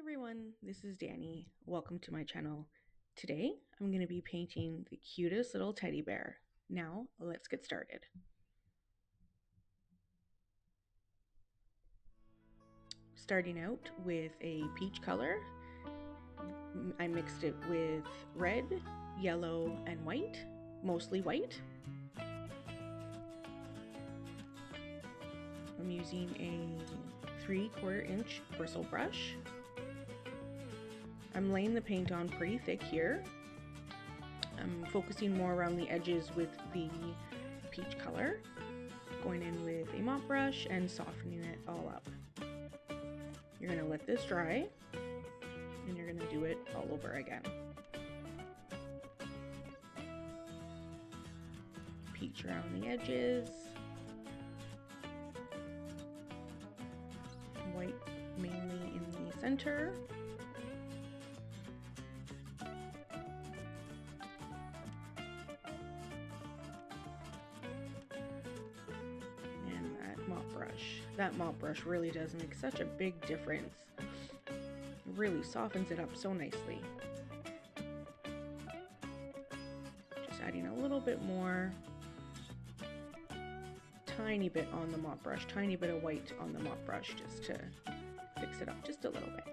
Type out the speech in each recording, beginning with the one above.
everyone, this is Danny. Welcome to my channel. Today, I'm going to be painting the cutest little teddy bear. Now, let's get started. Starting out with a peach color, I mixed it with red, yellow, and white, mostly white. I'm using a 3/4 inch bristle brush. I'm laying the paint on pretty thick here. I'm focusing more around the edges with the peach color, going in with a mop brush and softening it all up. You're going to let this dry, and you're going to do it all over again. Peach around the edges, white mainly in the center. That mop brush really does make such a big difference. It really softens it up so nicely. Just adding a little bit more. Tiny bit on the mop brush, tiny bit of white on the mop brush just to fix it up just a little bit.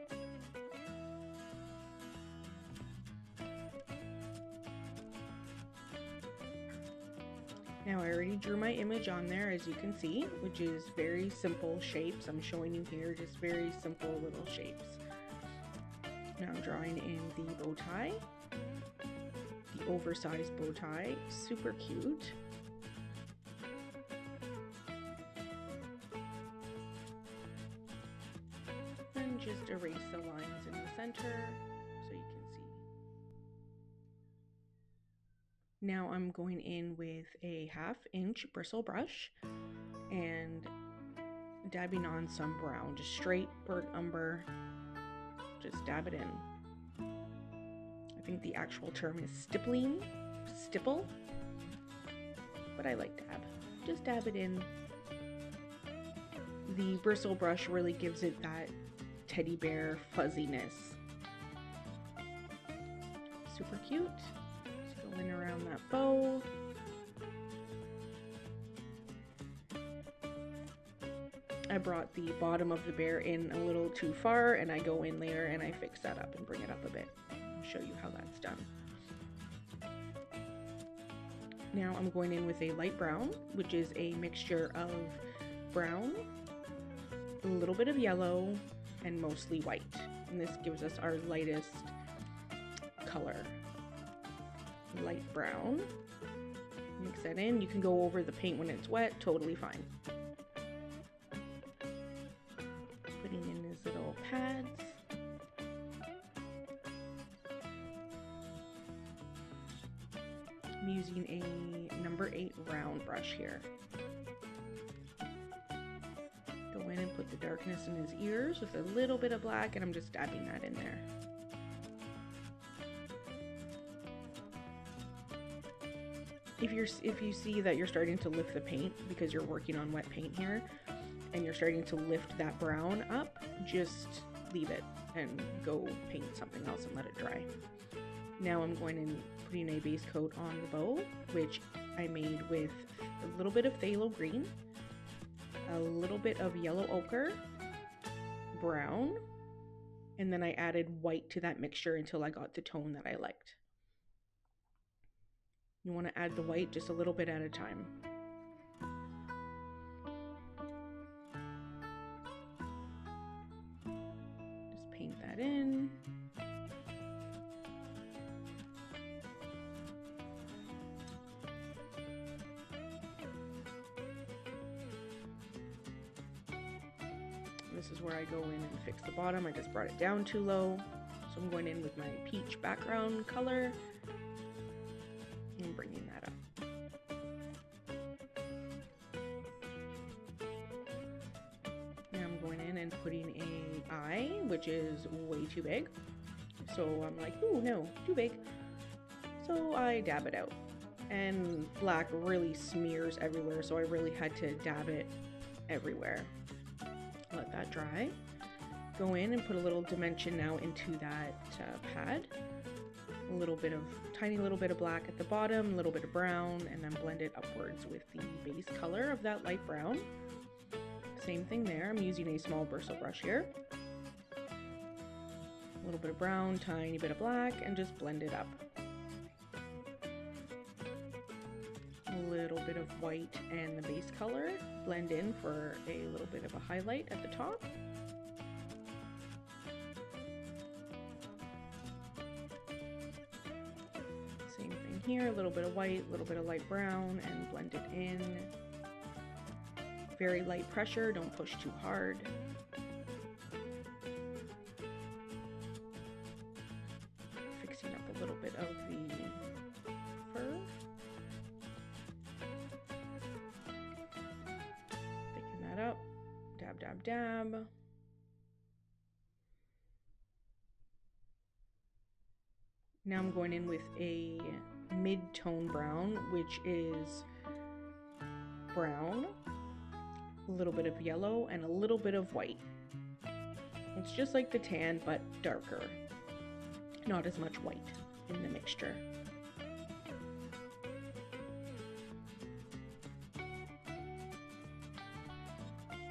Now I already drew my image on there, as you can see, which is very simple shapes. I'm showing you here just very simple little shapes. Now I'm drawing in the bow tie, the oversized bow tie, super cute. And just erase the lines in the center so you can see. Now I'm going in with a 1/2 inch bristle brush and dabbing on some brown, just straight burnt umber. Just dab it in. I think the actual term is stipple, but I like dab. Just dab it in. The bristle brush really gives it that teddy bear fuzziness. Super cute. Going around that bow. I brought the bottom of the bear in a little too far, and I go in later and I fix that up and bring it up a bit. I'll show you how that's done. Now I'm going in with a light brown, which is a mixture of brown, a little bit of yellow, and mostly white. And this gives us our lightest color. Light brown. Mix that in. You can go over the paint when it's wet, totally fine. Putting in these little pads. I'm using a number 8 round brush here. Go in and put the darkness in his ears with a little bit of black, and I'm just dabbing that in there. If you see that you're starting to lift the paint because you're working on wet paint here and you're starting to lift that brown up, just leave it and go paint something else and let it dry. Now I'm going and putting a base coat on the bow, which I made with a little bit of phthalo green, a little bit of yellow ochre, brown, and then I added white to that mixture until I got the tone that I liked. You want to add the white just a little bit at a time. Just paint that in. This is where I go in and fix the bottom. I just brought it down too low. So I'm going in with my peach background color. And bringing that up. Now I'm going in and putting an eye, which is way too big. So I'm like, ooh, no, too big. So I dab it out. And black really smears everywhere, so I really had to dab it everywhere. Let that dry. Go in and put a little dimension now into that pad. A little bit of, tiny little bit of black at the bottom, a little bit of brown, and then blend it upwards with the base color of that light brown. Same thing there. I'm using a small bristle brush here. A little bit of brown, tiny bit of black, and just blend it up. A little bit of white and the base color. Blend in for a little bit of a highlight at the top. Same thing here, a little bit of white, a little bit of light brown, and blend it in. Very light pressure, don't push too hard. Fixing up a little bit of the fur. Thicken that up, dab, dab, dab. Now I'm going in with a mid-tone brown, which is brown, a little bit of yellow, and a little bit of white. It's just like the tan, but darker. Not as much white in the mixture.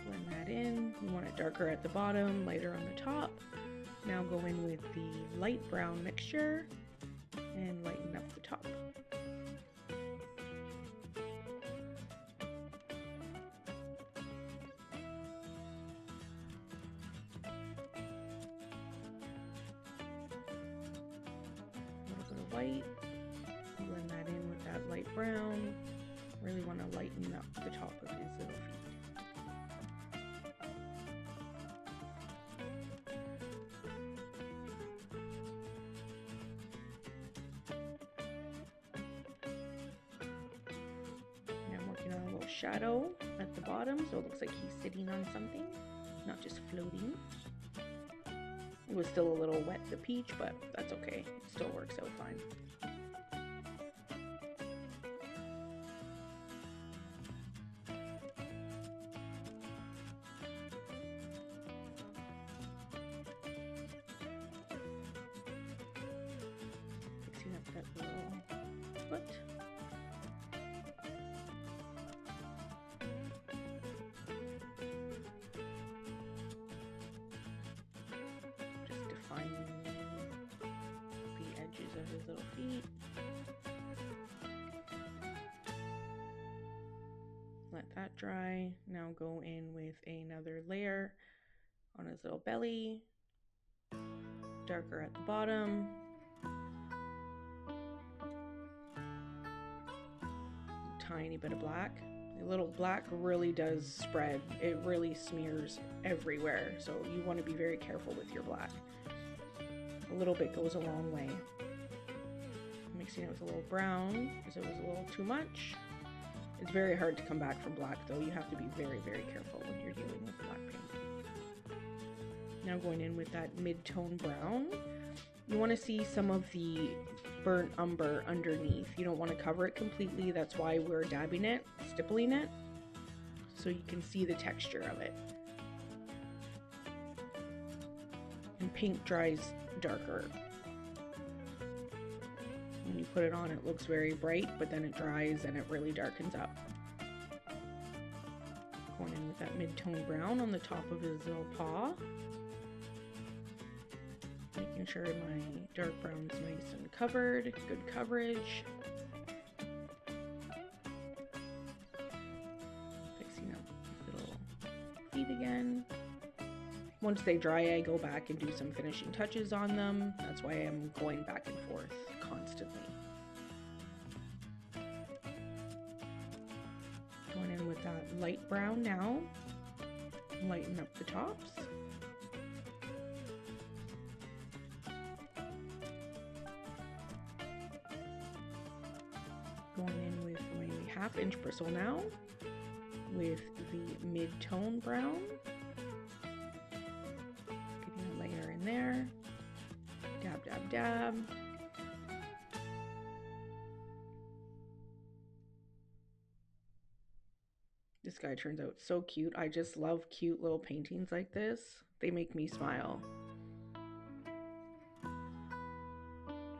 Blend that in. You want it darker at the bottom, lighter on the top. Now go in with the light brown mixture and lighten up the top. A little bit of white, blend that in with that light brown. Really want to lighten up the top of his little feet. Shadow at the bottom, so it looks like he's sitting on something, not just floating. It was still a little wet, the peach, but that's okay. It still works out fine. Fixing up that little foot. The edges of his little feet. Let that dry. Now go in with another layer on his little belly. Darker at the bottom. Tiny bit of black. The little black really does spread. It really smears everywhere, so you want to be very careful with your black. A little bit goes a long way. Mixing it with a little brown because it was a little too much. It's very hard to come back from black though. You have to be very, very careful when you're dealing with black paint. Now going in with that mid-tone brown. You want to see some of the burnt umber underneath. You don't want to cover it completely. That's why we're dabbing it, stippling it, so you can see the texture of it. And paint dries darker. When you put it on, it looks very bright, but then it dries and it really darkens up. Going in with that mid-tone brown on the top of his little paw. Making sure my dark brown's nice and covered, good coverage. Fixing up his little feet again. Once they dry, I go back and do some finishing touches on them. That's why I'm going back and forth constantly. Going in with that light brown now. Lighten up the tops. Going in with my 1/2 inch bristle now with the mid-tone brown. Getting a layer in there. Dab, dab, dab. This guy turns out so cute. I just love cute little paintings like this. They make me smile.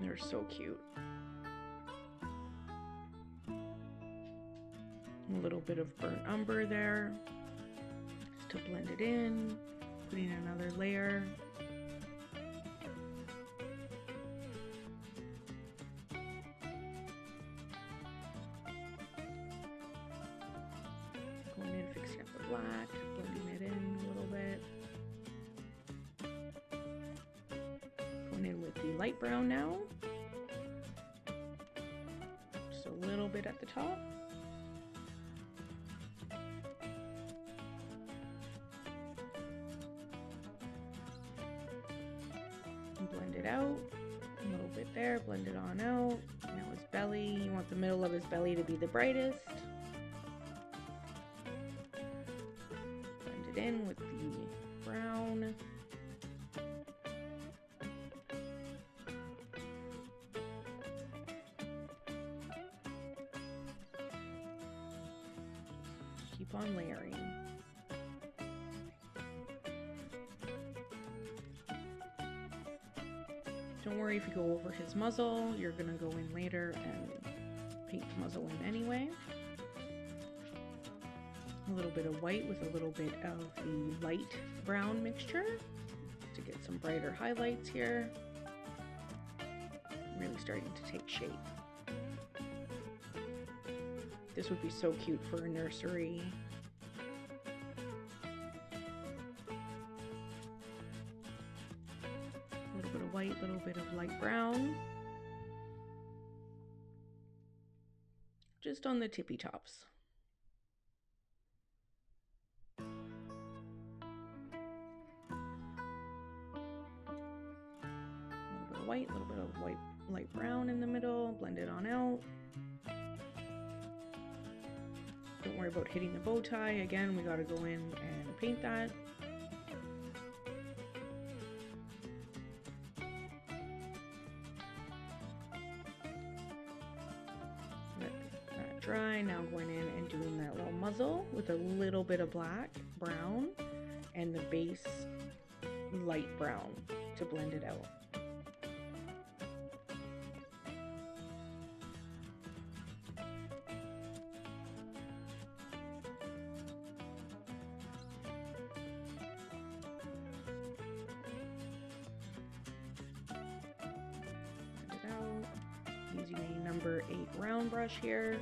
They're so cute. A little bit of burnt umber there just to blend it in, putting another layer. Going in, fixing up the black, blending it in a little bit. Going in with the light brown now. Just a little bit at the top. Blend it out, a little bit there, blend it on out. Now his belly, you want the middle of his belly to be the brightest. Blend it in with the brown. Keep on layering. Don't worry if you go over his muzzle, you're gonna go in later and paint the muzzle in anyway. A little bit of white with a little bit of the light brown mixture to get some brighter highlights here. Really starting to take shape. This would be so cute for a nursery. White, little bit of light brown, just on the tippy tops. A little bit of white, a little bit of white, light brown in the middle, blend it on out. Don't worry about hitting the bow tie. Again, we got to go in and paint that. Dry. Now going in and doing that little muzzle with a little bit of black, brown, and the base light brown to blend it out. Blend it out. Using a number 8 round brush here.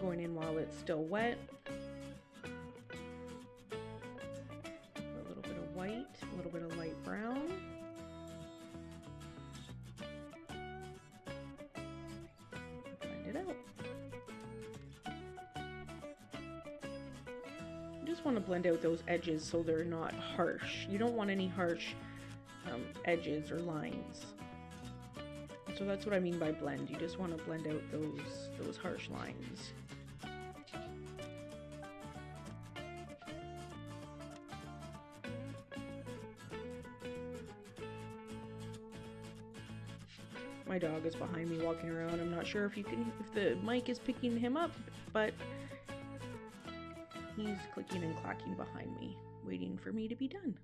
Going in while it's still wet. A little bit of white, a little bit of light brown. Blend it out. You just want to blend out those edges so they're not harsh. You don't want any harsh edges or lines. So that's what I mean by blend. You just want to blend out those harsh lines. My dog is behind me walking around. I'm not sure if the mic is picking him up, but he's clicking and clacking behind me, waiting for me to be done.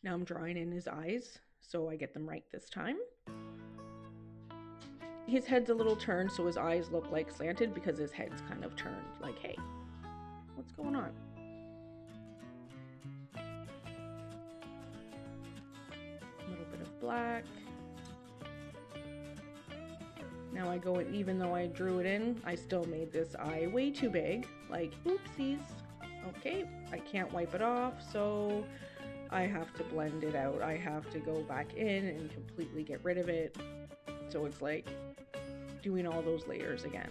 Now I'm drawing in his eyes, so I get them right this time. His head's a little turned, so his eyes look like slanted because his head's kind of turned, like, hey, what's going on? A little bit of black. Now I go in, even though I drew it in, I still made this eye way too big, like, oopsies. Okay, I can't wipe it off, so I have to blend it out. I have to go back in and completely get rid of it. So it's like doing all those layers again.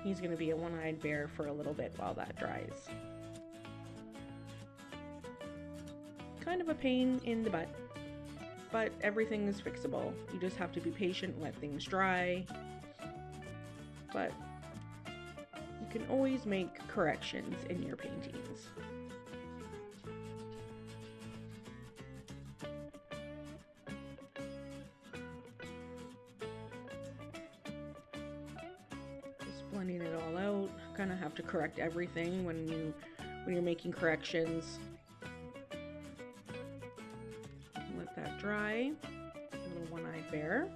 He's gonna be a one-eyed bear for a little bit while that dries. Kind of a pain in the butt, but everything is fixable. You just have to be patient and let things dry. But you can always make corrections in your paintings. kind of have to correct everything when you're making corrections. Let that dry. Little one-eyed bear.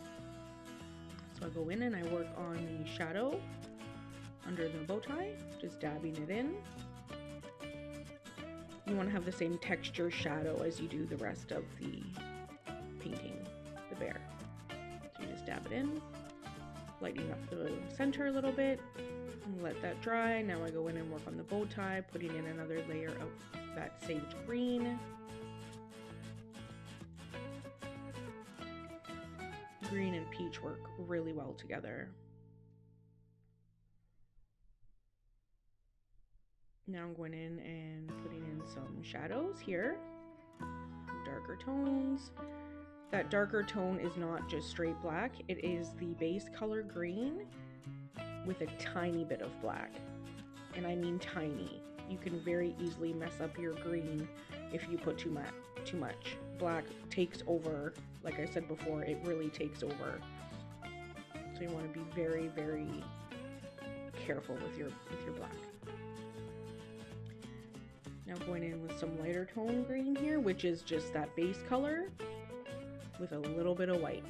So I go in and I work on the shadow under the bow tie, just dabbing it in. You want to have the same texture shadow as you do the rest of the painting, the bear. So you just dab it in, lightening up the center a little bit, and let that dry. Now I go in and work on the bow tie, putting in another layer of that sage green. Green and peach work really well together. Now I'm going in and putting in some shadows here, some darker tones. That darker tone is not just straight black, it is the base color green with a tiny bit of black. And I mean tiny. You can very easily mess up your green if you put too much. Black takes over, like I said before, it really takes over. So you want to be very, very careful with your black. Now going in with some lighter tone green here, which is just that base color with a little bit of white.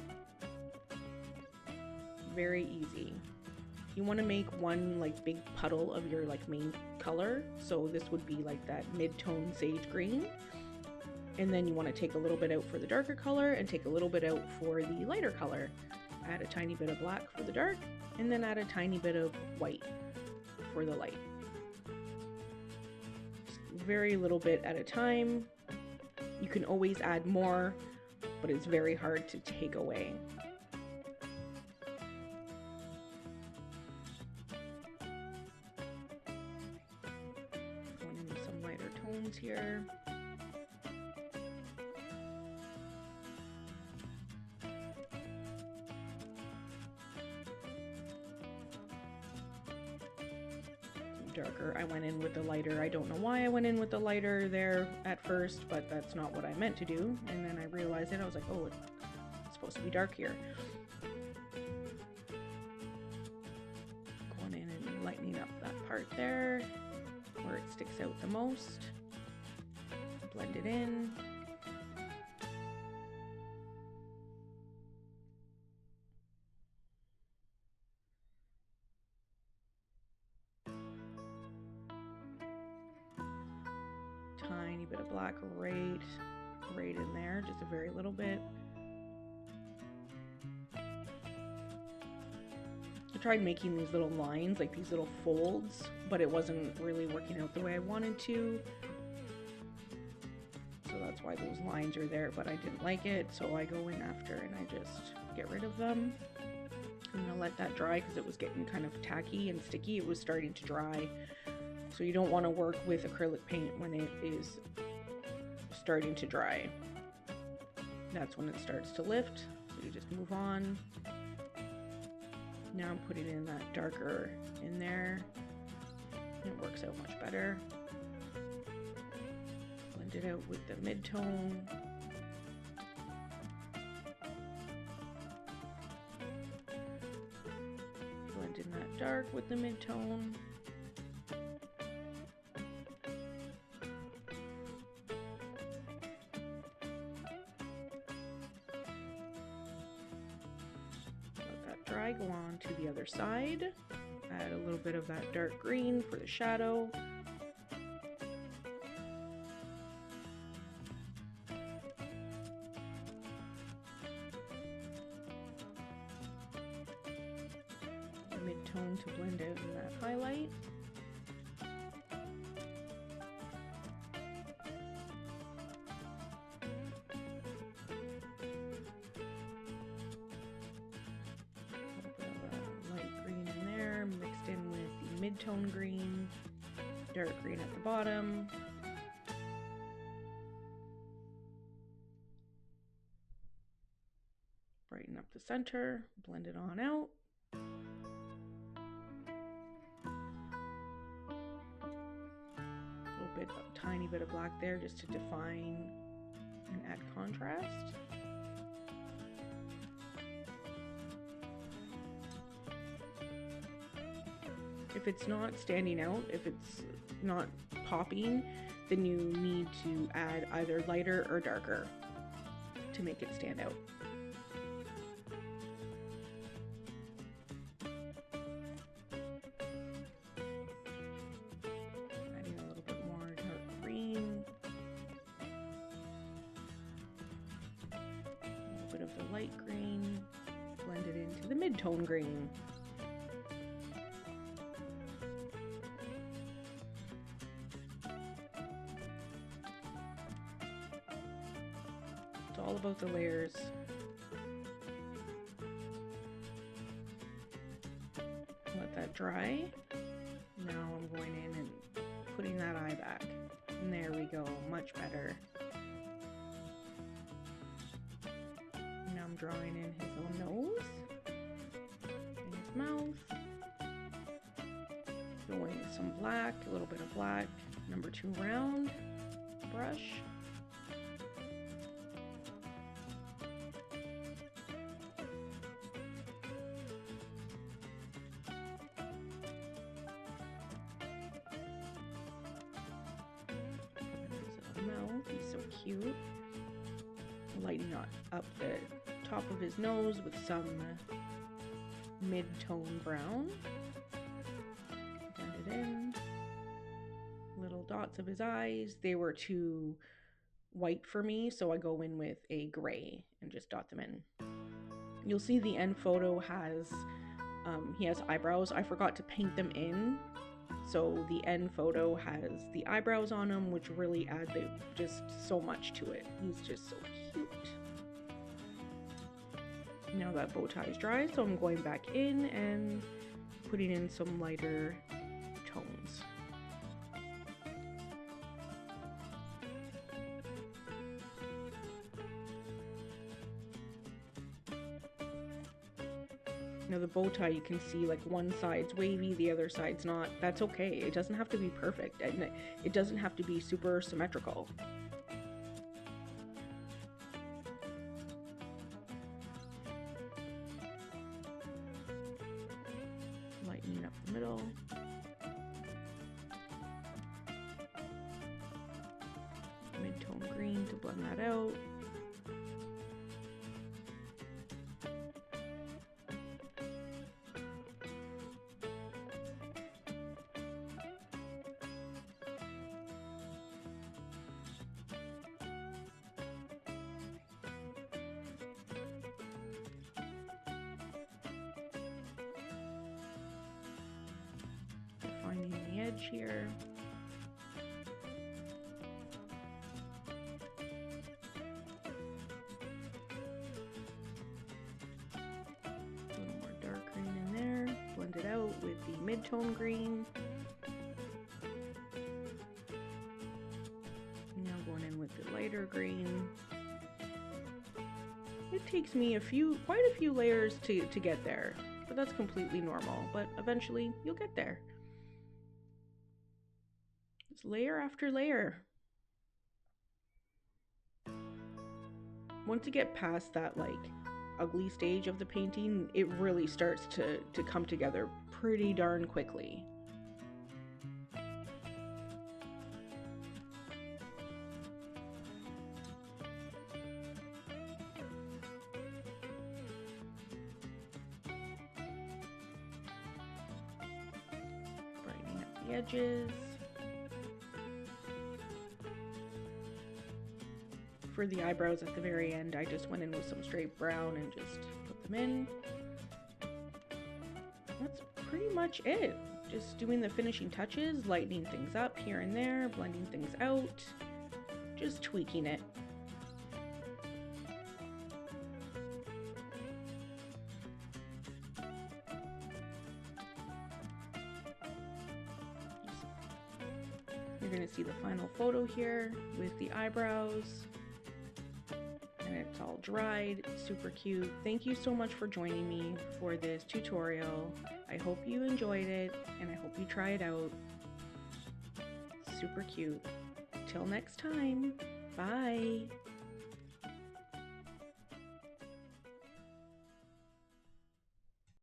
Very easy. You want to make one like big puddle of your like main color. So this would be like that mid-tone sage green. And then you want to take a little bit out for the darker color and take a little bit out for the lighter color. Add a tiny bit of black for the dark and then add a tiny bit of white for the light. Very little bit at a time. You can always add more, but it's very hard to take away. Going in with some lighter tones here. Darker. I went in with the lighter. I don't know why I went in with the lighter there at first, but that's not what I meant to do. And then I realized it. I was like, oh, it's supposed to be dark here. Going in and lightening up that part there where it sticks out the most. Blend it in. Tiny bit of black right in there, just a very little bit. I tried making these little lines, like these little folds, but it wasn't really working out the way I wanted to. So that's why those lines are there, but I didn't like it, so I go in after and I just get rid of them. I'm gonna let that dry because it was getting kind of tacky and sticky. It was starting to dry. So you don't want to work with acrylic paint when it is starting to dry. That's when it starts to lift. So you just move on. Now I'm putting in that darker in there. It works out much better. Blend it out with the mid-tone. Blend in that dark with the mid-tone. Dry, go on to the other side, add a little bit of that dark green for the shadow. Mid-tone to blend out in that highlight. Mid-tone green, dark green at the bottom. Brighten up the center, blend it on out. A little bit, a tiny bit of black there just to define and add contrast. If it's not standing out, if it's not popping, then you need to add either lighter or darker to make it stand out. Adding a little bit more dark green. A little bit of the light green. Blend it into the mid-tone green. It's all about the layers. Let that dry. Now I'm going in and putting that eye back. And there we go, much better. Now I'm drawing in his own nose and his mouth. Going with some black, a little bit of black, number 2 round brush. Mouth, he's so cute. Lighting up the top of his nose with some mid-tone brown. Blend it in. Little dots of his eyes. They were too white for me, so I go in with a gray and just dot them in. You'll see the end photo has, he has eyebrows. I forgot to paint them in. So the end photo has the eyebrows on him, which really add just so much to it. He's just so cute. Now that bow tie is dry, so I'm going back in and putting in some lighter tones. Now the bow tie, you can see like one side's wavy, the other side's not. That's okay. It doesn't have to be perfect, and it doesn't have to be super symmetrical. Lightening up the middle. Mid-tone green to blend that out. Finding the edge here. A little more dark green in there. Blend it out with the mid-tone green. Now going in with the lighter green. It takes me quite a few layers to get there, but that's completely normal. But eventually you'll get there. It's layer after layer. Once you get past that like ugly stage of the painting, it really starts to come together pretty darn quickly. Brightening up the edges. For the eyebrows at the very end, I just went in with some straight brown and just put them in. That's pretty much it. Just doing the finishing touches, lightening things up here and there, blending things out, just tweaking it. You're going to see the final photo here with the eyebrows. And it's all dried, super cute. Thank you so much for joining me for this tutorial. I hope you enjoyed it, and I hope you try it out. Super cute. Till next time, bye.